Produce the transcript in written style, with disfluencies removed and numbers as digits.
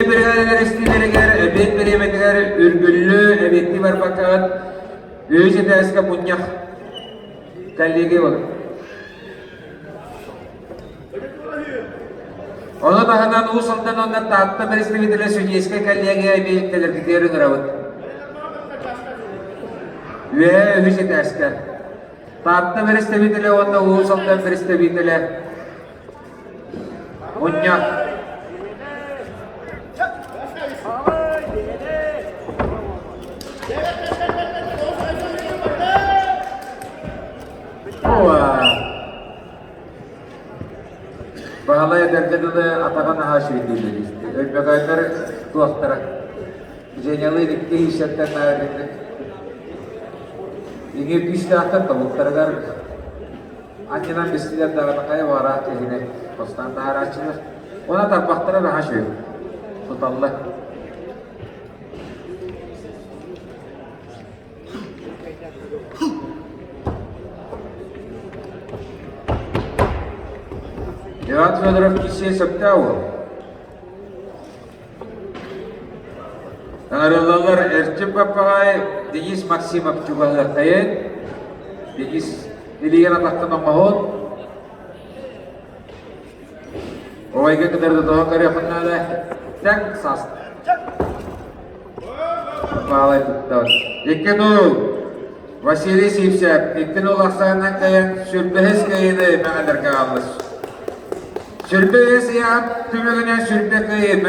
Birgaleler istilereger, ebet bilemediler, ürgüllü, ebetli var fakat öğüce de eska munyak kallege var. Onu dahanan usuldan ondan tatlı bir istilereger sünyeske kallege ebetler gidiyorun ravut. Ve öğüce de eska. Tatlı bir istilereger ondan usuldan bir istilereger munyak. Bağlaya dergede atakan haşir edildi. Ölmekaylar tuaktara. Jenyalı dikti işaretten ayarladı. İnge pişti aktar tavuklargar. Ancadan bestiler dağına kaya vara tehine. Kostan daha raçılır. Ona takbaktara da haşir. Tutallah. Иван Федоров кисе сыптауы. Таңарылалар әртіп баппағай Денис Максимов чуғалар тайын. Денис Ильян атақтан оңғағын. Оғайға кідірді доға қария қыннады. Тәң састы. Бағалай тұттауы. Екен ол Василий Сивсяк. Екен ол ақсағынан кайын сүрбәхіз кайыны мәңәлерге алыс. Sürbe siyah tümüğüne sürbe kıyım.